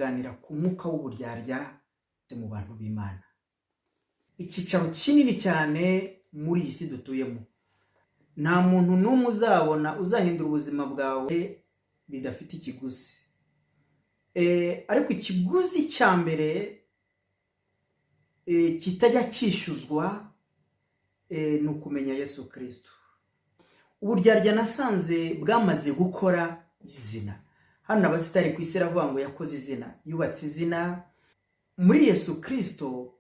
turaganira ku mwuka w'uburyarya mu bantu b'Imana. Icyicaro kinini cyane muri iyi si dutuyemo. Nta muntu n'umwe uzabona uzahindura ubuzima bwawe bidafite ikiguzi. Ariko ikiguzi cya mbere kitajya cyishyuzwa ni ukumenya Yesu Kristo. Uburyarya nasanze bwamaze gukora izina. Hano abasitari ku isi aravuga ngo yakoze izina, yubatse izina. Muri Yesu Kristo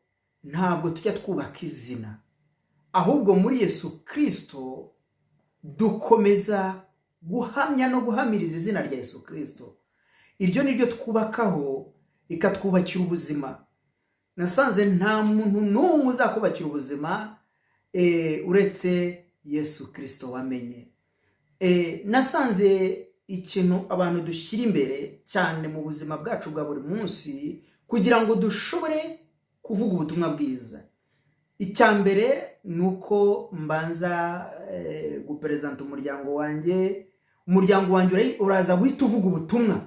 ntabwo tujya twubaka izina, ahubwo muri Yesu Kristo dukomeza guhamya no guhamiriza izina rya Yesu Kristo. Iryo ni ryo twubakaho rikatwubakira ubuzima. Nasanze nta muntu n'umwe uzakubakira ubuzima uretse Yesu Kristo wamenye. Nasanze ikintu abantu dushyira imbere cyane mu buzima bwacu bwa buri munsi kugira ngo dushobore kuvuga ubutumwa bwiza. Icya mbere ni uko mbanza guperezanta umuryango wanjye. Umuryango wanjye uraza guhita uvuga ubutumwa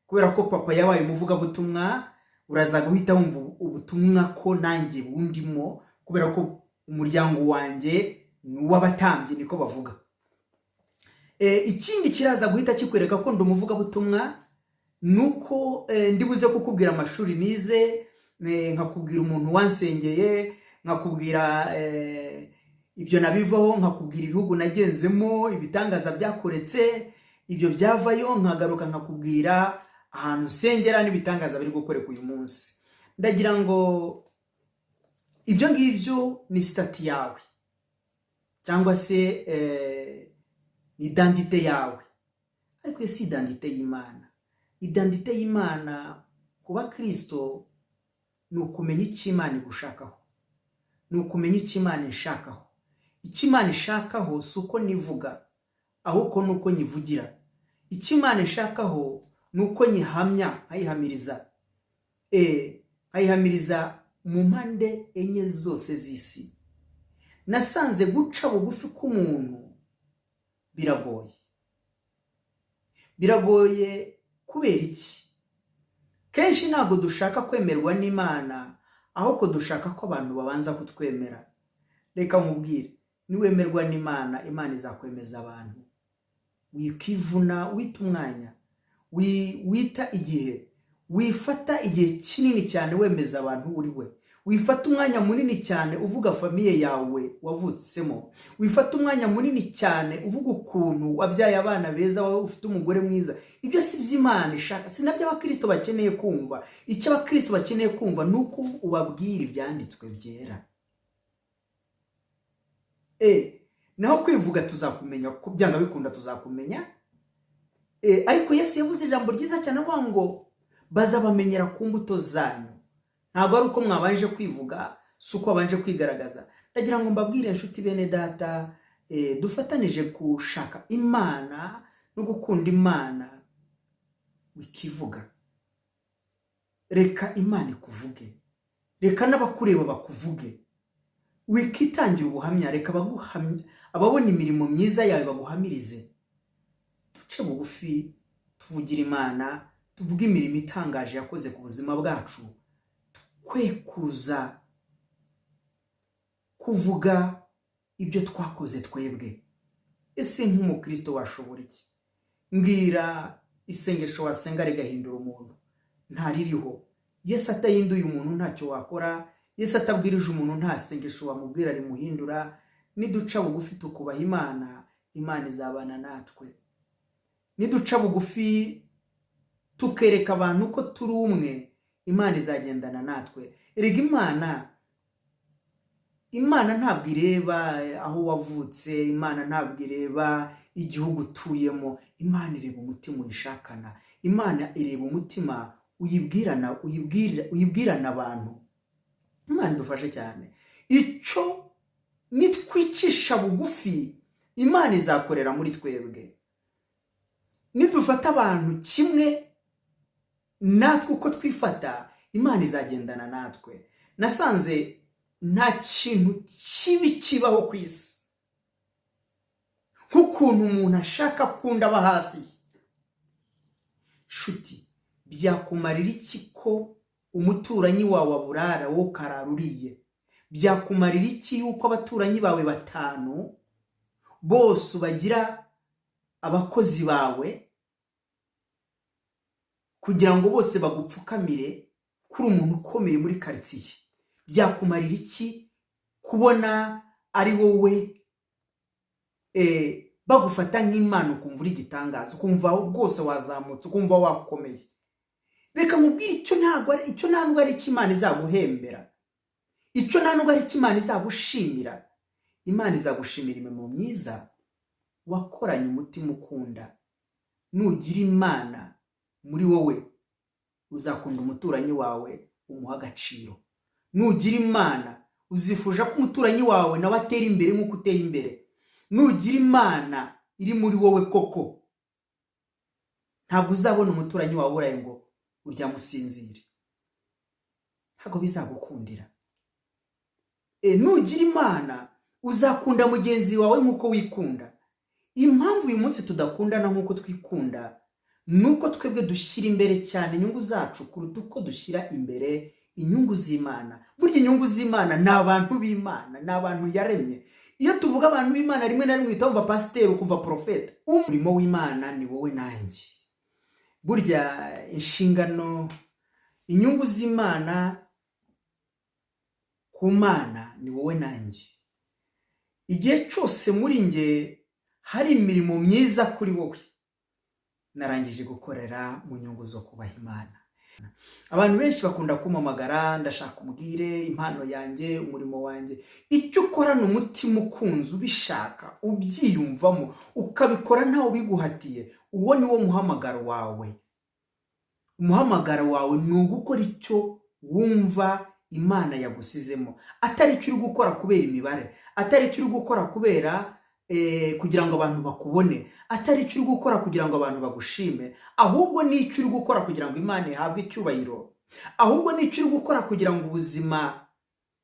kubera ko papa yabaye umuvugabutumwa. Uraza guhita wumva ubutumwa ko nanjye bundimo kubera ko umuryango wanjye ni uw'abatambyi niko bavuga. Ikindi kiraza guhita kikwereka ko ndi umuvugabutumwa nuko ndibuze kukubwira amashuri nize, nkakubwira umuntu wansengeye, nkakubwira ibyo nabivaho, nkakubwira ibihugu nagenzemo, ibitangaza byakoretse, ibyo byavayo, nkagaruka nkakubwira ahantu nsengera n'ibitangaza biri gukoreka uyu munsi. Ndagira ngo ibyo ngibyo ni stati yawe cyangwa se ni identite yawe, ariko iyo si identite y'Imana. Identite y'Imana kuba Kristo ni ukumenya icyo Imana igushakaho, ni ukumenya icyo Imana ishakaho. Icyo Imana ishakaho si uko nivuga, ahubwo ni uko nyivugira. Icyo Imana ishakaho ni uko nyihamya, ayihamiriza. Ayihamiriza mu mpande enye zose z'isi. Nasanze guca bugufi k'umuntu biragoye. Biragoye kubera iki? Kenshi ntabwo dushaka kwemerwa n'Imana, ahubwo dushaka ko abantu babanza kutwemera. Reka mubwire, niwemerwa n'Imana, Imana izakwemeza abantu. Wikivuna, wita umwanya, wita igihe, wifata igihe kinini cyane wemeza abantu uri we. Wifata umwanya munini cyane uvuga famiye yawe wavutsemo. Wifata umwanya munini cyane uvuga ukuntu wabyaye abana beza, wowe ufite umugore mwiza. Ibyo si by'Imana ishaka, si nabyo abakristo bakeneye kumva. Icyo abakristo bakeneye kumva ni uko ubabwira ibyanditswe byera. Naho kwivuga tuzakumenya, ko byanga bikunda tuzakumenya. Ariko Yesu yavuze ijambo ryiza cyane avuga ngo bazabamenyera ku mbuto zanyu. Ntabwo ari uko mwabanje kwivuga, si uko wabanje kwigaragaza. Ndagira ngo mbabwire inshuti bene data, dufatanije gushaka Imana no gukunda Imana wikivuga. Reka Imana ikuvuge, reka n'abakureba bakuvuge. Wikitangira ubuhamya, reka ababona imirimo myiza yawe baguhamirize. Duce bugufi tuvugira Imana, tuvuge imirimo itangaje yakoze ku buzima bwacu. Kwekuza kuvuga ibyo twakoze twebwe. Ese nk'umukristo washobora iki? Mbwira isengesho wasenga rigahindura umuntu. Ntaririho. Yesu atahinduye umuntu ntacyo wakora. Yesu atabwirije umuntu nta sengesho wamubwira rimuhindura. Niduca bugufi tukubaha Imana, Imana izabana natwe. Niduca bugufi tukereka abantu ko turi umwe, Imana izagendana natwe. Erega Imana ntabwo ireba aho wavutse, Imana ntabwo ireba igihugu utuyemo. Imana ireba umutima uyishakana. Imana ireba umutima uyibwirana abantu. Imana idufashe cyane. Icyo nitwicisha bugufi, Imana izakorera muri twebwe. Nidufata abantu kimwe natwe uko twifata, Imana izagendana natwe. Nasanze nta kintu kibi kibaho ku isi nk'ukuntu umuntu ashaka kunda aba hasi. Shuti, byakumarira iki ko umuturanyi wawe aburara wowe ukarara uriye? Byakumarira iki yuko abaturanyi bawe 5 bose bagira abakozi bawe kugira ngo bose bagupfukamire kuri umuntu ukomeye muri quartier? Byakumarira iki kubona ari wowe bagufata nk'Imana ukumva uri igitangaza, ukumva rwose wazamutse, ukumva wakomeye? Reka mubwire icyo ntabwo ari Imana izaguhembera, icyo ntabwo ari Imana izagushimira. Imana izagushimira imirimo myiza wakoranye umutima ukunda. Nugira Imana muri wowe, uzakunda umuturanyi wawe umuha agaciro. Nugira Imana, uzifuza ko umuturanyi wawe nawe atera imbere nk'uko uteye imbere. Nugira Imana iri muri wowe koko, ntabwo uzabona umuturanyi wawe uraye ngo urya musinzire, ntabwo bizagukundira. Nugira Imana, uzakunda mugenzi wawe nk'uko wikunda. Impamvu uyu munsi tudakundana nk'uko twikunda nuko twebwe dushyira imbere cyane inyungu zacu kuruta uko dushyira imbere inyungu z'Imana. Burya inyungu z'Imana ni abantu b'Imana, ni abantu yaremye. Iyo tuvuga abantu b'Imana, rimwe na rimwe utumva pasiteri ukumva profeta. Umurimo w'Imana ni wowe nanjye. Burya inshingano, inyungu z'Imana ku Mana ni wowe nanjye. Igihe cyose muri nge hari imirimo myiza kuri wowe, narangije gukorera mu nyungu zo kubaha Imana. Abantu benshi bakunda kumamagara, ndashaka umbwire impano yanjye, umurimo wanjye. Icyo ukora n'umutima ukunze, ubishaka, ubyiyumvamo, ukabikora ntawe ubiguhatiye, uwo ni wo muhamagaro wawe. Umuhamagaro wawe ni ugukora icyo wumva Imana yagusizemo, atari icyo uri gukora kubera imibare, atari icyo uri gukora kubera kugira ngo abantu bakubone, atari icyo uri gukora kugira ngo abantu bagushime, ahubwo ni icyo uri gukora kugira ngo Imana ihabwe icyubahiro, ahubwo ni icyo uri gukora kugira ngo ubuzima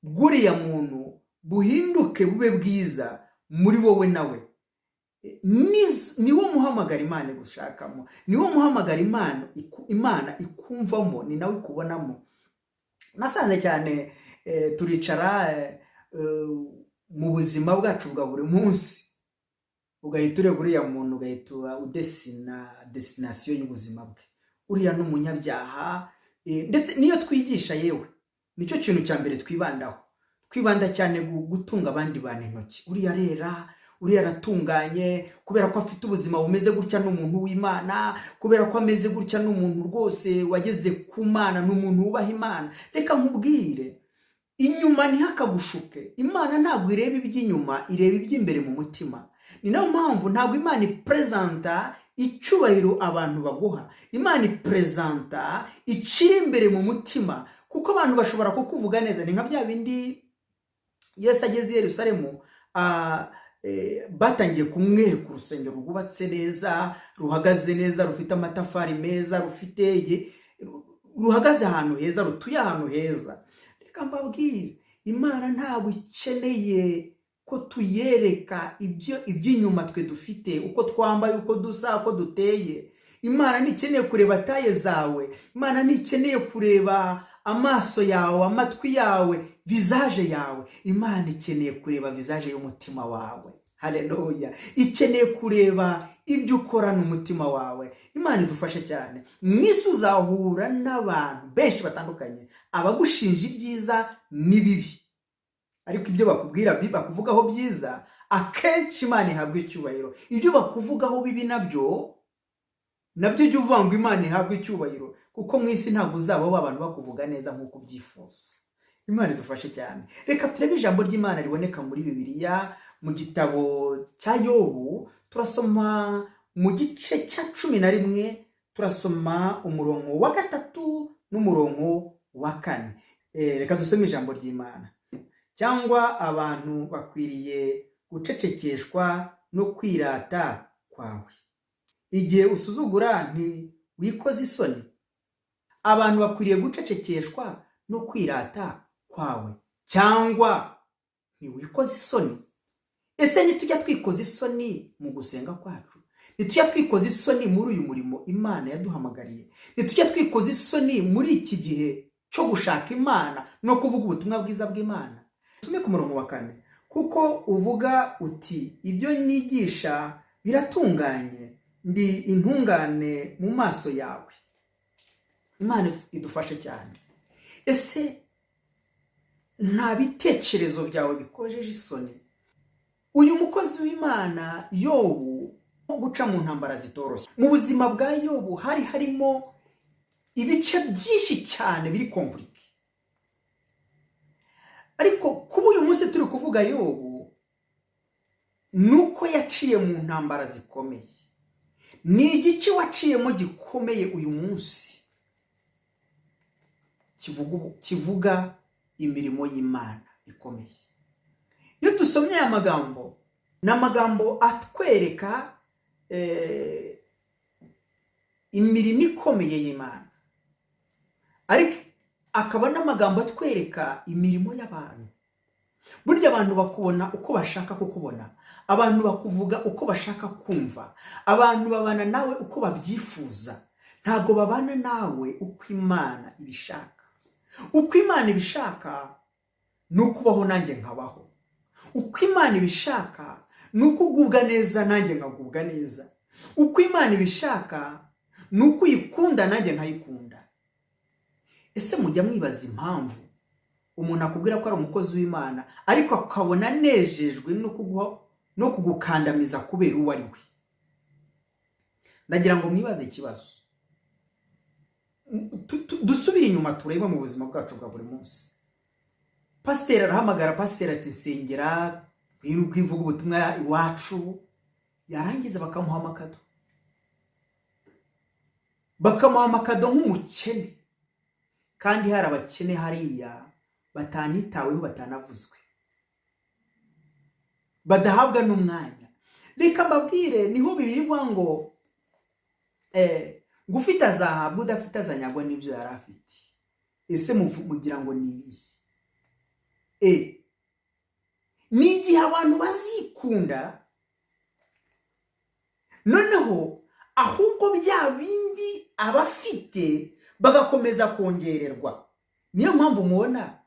bw'uriya muntu buhinduke bube bwiza muri wowe nawe. Ni wo muhamagara Imana gushakamo, ni wo muhamagara Imana ikumvamo, ni nawe ikubonamo. Nasanze cyane turicara mu buzima bwacu bwa buri munsi, ugahita ureba uriya muntu, ugahita udesina destination y'ubuzima bwe. Uriya ni umunyabyaha, ndetse niyo twigisha yewe nicyo kintu cya mbere twibandaho. Twibanda cyane gutunga abandi bantu intoki. Uriya rera, uriya aratunganye kubera ko afite ubuzima bumeze gutya, n'umuntu w'Imana, kubera ko ameze gutya, n'umuntu rwose wageze ku Mana, n'umuntu wubaha Imana. Reka nkubwire, inyuma ntihakagushuke. Imana ntabwo ireba iby'inyuma, ireba iby'imbere mu mutima. Ni nayo mpamvu ntabwo Imana ipresenta icyubahiro abantu baguha. Imana ipresenta iciri imbere mu mutima, kuko abantu bashobora kukuvuga neza. Ni nka bya bindi Yesu ageze i Yerusalemu, batangiye kumwereka urusengero rwubatse neza, ruhagaze neza, rufite amatafari meza, ruhagaze ahantu heza, rutuye ahantu heza. Reka mbabwire, Imana ntabwo ikeneye ko tuyereka iby'inyuma twe dufite, uko twambaye, uko dusa, uko duteye. Imana ntikeneye kureba taye zawe, Imana ntikeneye kureba amaso yawe, amatwi yawe, visage yawe. Imana ikeneye kureba visage y'umutima wawe. Haleluya. Ikeneye kureba ibyo ukora n'umutima wawe. Imana idufashe cyane. Mwisi uzahura n'abantu benshi batandukanye, abagushinja ibyiza n'ibibi, ariko ibyo bakubwira bakuvugaho byiza, akenshi Imana ihabwa icyubahiro. Ibyo bakuvugaho bibi nabyo ujye uvuga ngo Imana ihabwe icyubahiro, kuko mwisi ntabwo uzabaho abantu bakuvuga neza nk'uko ubyifuza. Imana idufashe cyane. Reka turebe ijambo ry'Imana riboneka muri Bibiliya mu gitabo cya Yobu. Turasoma mu gice cya 11, turasoma umurongo wa 3 n'umurongo wa 4. Reka dusome ijambo ry'Imana. Cyangwa abantu bakwiriye gucecekeshwa no kwirata kwawe, igihe usuzugura ntiwikoze isoni. Abantu bakwiriye gucecekeshwa no kwirata kwawe, cyangwa ntiwikoze isoni. Ese ntitujya twikoza isoni mu gusenga kwacu? ntitujya twikoza isoni muri uyu murimo Imana yaduhamagariye, ntitujya twikoza isoni muri iki gihe cyo gushaka Imana no kuvuga ubutumwa bwiza bw'Imana. Tusome ku murongo wa 4, kuko uvuga uti ibyo nigisha biratunganye, ndi intungane mu maso yawe. Imana idufashe cyane. Ese nta bitekerezo byawe bikojeje isoni? Uyu mukozi w'Imana Yobu guca mu ntambara zitoroshye. Mu buzima bwa Yobu harimo ibice byinshi cyane biri komplike. Ariko kuba uyu munsi turi kuvuga Yobu nuko yaciye mu ntambara zikomeye. Ni igice waciyemo gikomeye uyu munsi kivuga imirimo y'Imana ikomeye. Iyo dusomye aya magambo, n'amagambo atwereka imirimo ikomeye y'Imana, ariko akaba n'amagambo atwereka imirimo y'abantu. Burya abantu bakubona uko bashaka kukubona, abantu bakuvuga uko bashaka kumva, abantu babana nawe uko babyifuza, ntago babana nawe uko Imana ibishaka. Uko Imana ibishaka ni ukubaho nanjye nkabaho. Uko Imana ibishaka ni uko ugubwa neza nanjye nkagubwa neza. Uko Imana ibishaka ni uko uyikunda nanjye nkayikunda. Ese mujya mwibaza impamvu umuntu akubwira ko ari umukozi w'Imana ariko akabona nejejwe no kugukandamiza kubera uwo ari we? Ndagira ngo mwibaze ikibazo. Dusubire inyuma turebe mu buzima bwacu bwa buri munsi. Pasiteri arahamagara, pasiteri ati nsengera kwivuga ubutumwa iwacu, yarangiza bakamuha amakado. Bakamuha amakado nk'umukene, kandi hari abakene hariya batanitaweho, batanavuzwe, badahabwa n'umwanya. Reka mbabwire, niho bivuga ngo gufite azahabwa, udafite azanyagwa n'ibyo yari afite. Ese mugira ngo ni ibihe? Ni igihe abantu bazikunda, noneho ahubwo bya bindi abafite bagakomeza kongererwa. Niyo mpamvu mubona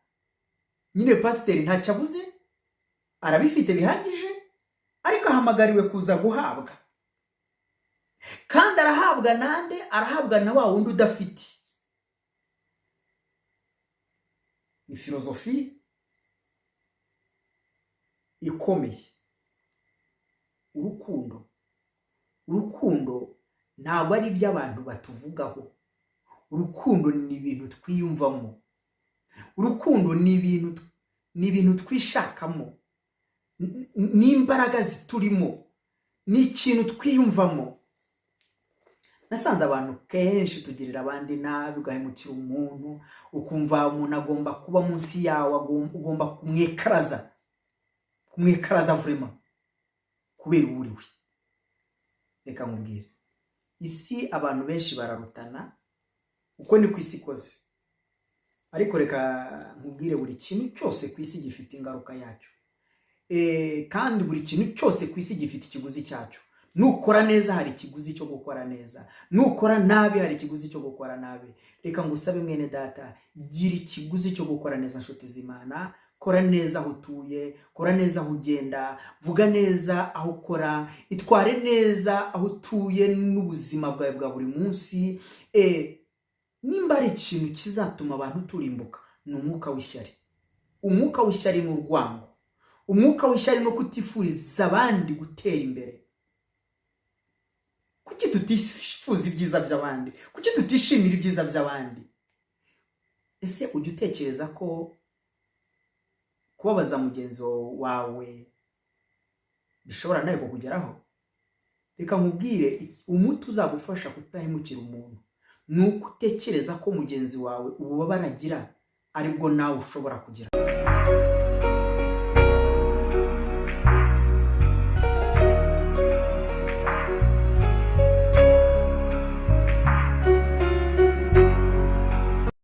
nyine pasiteri ntacyo abuze, arabifite bihagije, ariko ahamagariwe kuza guhabwa. Kandi arahabwa nande? Arahabwa na wa wundi udafite. Ni filozofi ikomeye. Urukundo ntabwo ari iby'abantu batuvugaho. Urukundo ni ibintu twiyumvamo. Urukundo ni ibintu twishakamo, n'imbaraga ziturimo, ni ikintu twiyumvamo. Nasanze abantu kenshi tugirira abandi nabi, ugahemukira umuntu, ukumva umuntu agomba kuba munsi yawe, ugomba kumwekaraza vraiment kubera uriwe. Reka nkubwire, isi abantu benshi bararutana, uko ni ku isi ikoze. Ariko reka nkubwire, buri kintu cyose ku isi gifite ingaruka yacyo, kandi buri kintu cyose ku isi gifite ikiguzi cyacyo. Nukora neza hari ikiguzi cyo gukora neza, nukora nabi hari ikiguzi cyo gukora nabi. Reka ngusabe mwene data, gira ikiguzi cyo gukora neza, nshuti z'Imana. Kora neza aho utuye, kora neza aho ugenda, vuga neza aho ukora, itware neza aho utuye n'ubuzima bwawe bwa buri munsi. Nimba ari ikintu kizatuma abantu turimbuka, ni umwuka w'ishyari. Umwuka w'ishyari ni urwango. Umwuka w'ishyari no kutifuriza abandi gutera imbere. Kuki tutifuza ibyiza by'abandi? Kuki tutishimira ibyiza by'abandi? Ese ujya utekereza ko kubabaza mugenzi wawe bishobora nawe kukugeraho? Reka nkubwire, umuti uzagufasha kutahemukira umuntu ni uko utekereza ko mugenzi wawe ububabara agira aribwo nawe ushobora kugira.